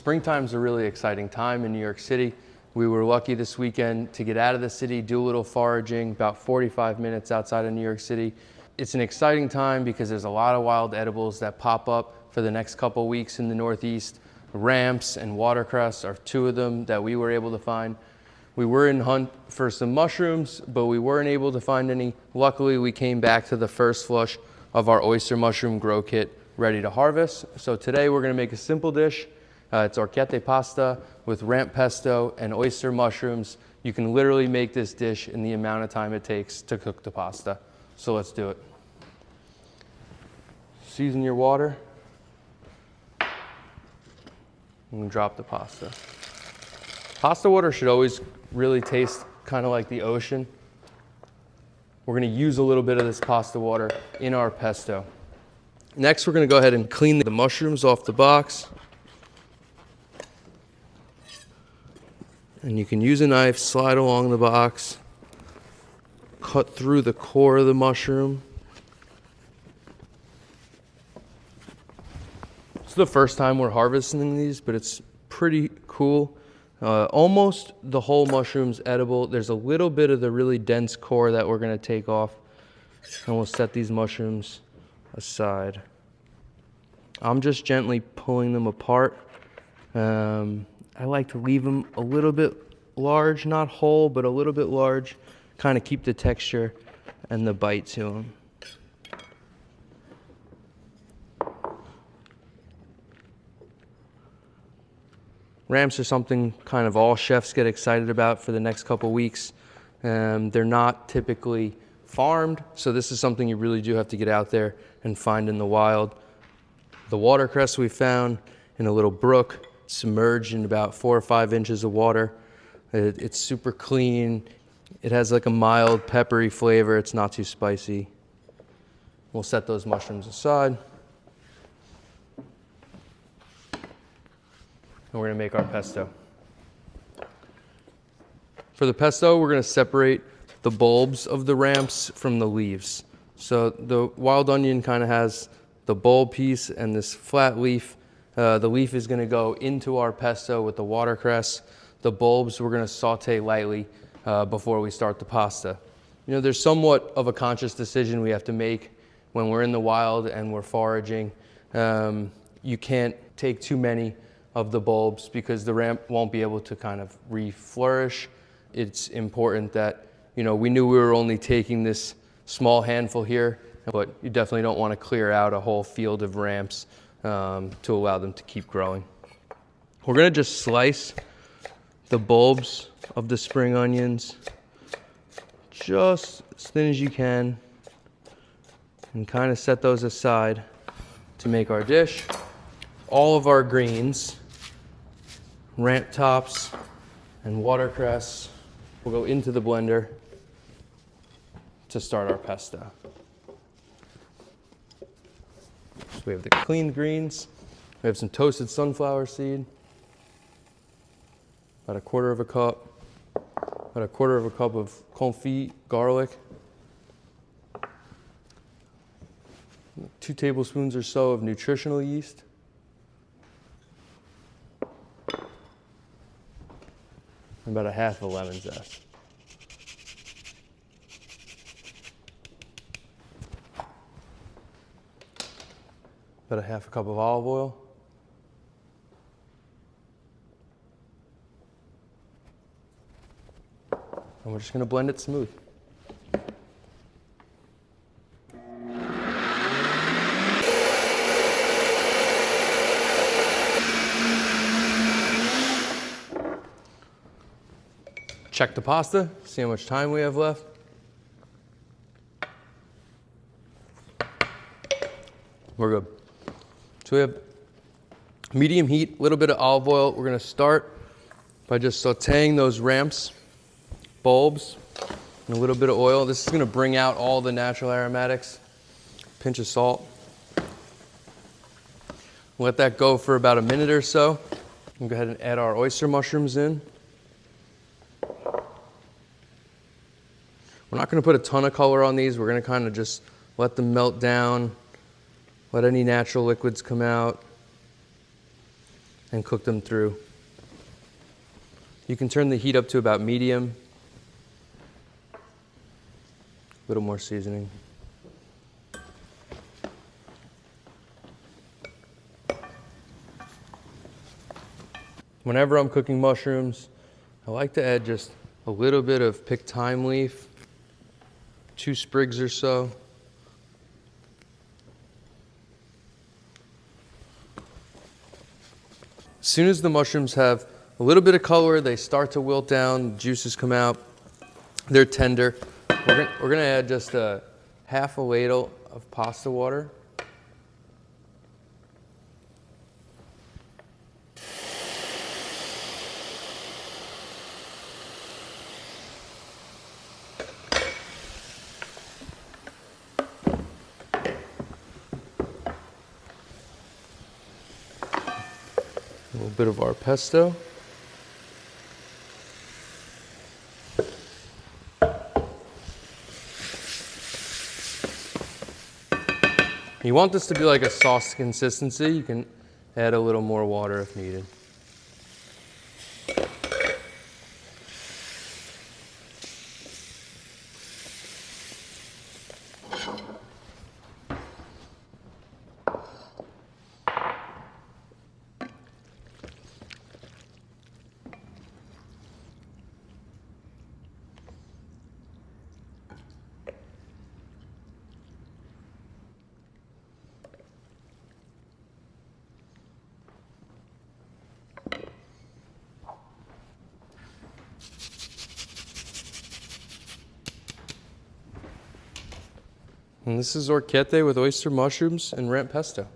Springtime's a really exciting time in New York City. We were lucky this weekend to get out of the city, do a little foraging, about 45 minutes outside of New York City. It's an exciting time because there's a lot of wild edibles that pop up for the next couple weeks in the Northeast. Ramps and watercress are two of them that we were able to find. We were in hunt for some mushrooms, but we weren't able to find any. Luckily, we came back to the first flush of our oyster mushroom grow kit ready to harvest. So today we're gonna make a simple dish. It's orecchiette pasta with ramp pesto and oyster mushrooms. You can literally make this dish in the amount of time it takes to cook the pasta. So let's do it. Season your water and drop the pasta. Pasta water should always really taste kind of like the ocean. We're gonna use a little bit of this pasta water in our pesto. Next, we're gonna go ahead and clean the mushrooms off the box. And you can use a knife, slide along the box, cut through the core of the mushroom. It's the first time we're harvesting these, but it's pretty cool. Almost the whole mushroom's edible. There's a little bit of the really dense core that we're gonna take off, and we'll set these mushrooms aside. I'm just gently pulling them apart. I like to leave them a little bit large, not whole, but a little bit large, kind of keep the texture and the bite to them. Ramps are something kind of all chefs get excited about for the next couple weeks. They're not typically farmed, so this is something you really do have to get out there and find in the wild. The watercress we found in a little brook, submerged in about 4 or 5 inches of water. It's super clean. It has like a mild peppery flavor. It's not too spicy. We'll set those mushrooms aside. And we're gonna make our pesto. For the pesto, we're gonna separate the bulbs of the ramps from the leaves. So the wild onion kind of has the bulb piece and this flat leaf. The leaf is gonna go into our pesto with the watercress. The bulbs we're gonna saute lightly before we start the pasta. You know, there's somewhat of a conscious decision we have to make when we're in the wild and we're foraging. You can't take too many of the bulbs because the ramp won't be able to kind of re-flourish. It's important that, you know, we knew we were only taking this small handful here, but you definitely don't wanna clear out a whole field of ramps to allow them to keep growing. We're gonna just slice the bulbs of the spring onions just as thin as you can and kind of set those aside to make our dish. All of our greens, ramp tops and watercress, will go into the blender to start our pesto. So we have the cleaned greens. We have some toasted sunflower seed, about 1/4 cup, about 1/4 cup of confit garlic, 2 tablespoons or so of nutritional yeast, and about 1/2 a lemon zest. About 1/2 cup of olive oil. And we're just gonna blend it smooth. Check the pasta, see how much time we have left. We're good. So we have medium heat, a little bit of olive oil. We're gonna start by just sauteing those ramps, bulbs, and a little bit of oil. This is gonna bring out all the natural aromatics. Pinch of salt. Let that go for about a minute or so. We'll go ahead and add our oyster mushrooms in. We're not gonna put a ton of color on these. We're gonna kind of just let them melt down, let any natural liquids come out. and cook them through. You can turn the heat up to about medium. A little more seasoning. Whenever I'm cooking mushrooms, I like to add just a little bit of picked thyme leaf, 2 sprigs or so. As soon as the mushrooms have a little bit of color, they start to wilt down, juices come out, they're tender. We're gonna add just a half a ladle of pasta water. A little bit of our pesto. You want this to be like a sauce consistency. You can add a little more water if needed. And this is orecchiette with oyster mushrooms and ramp pesto.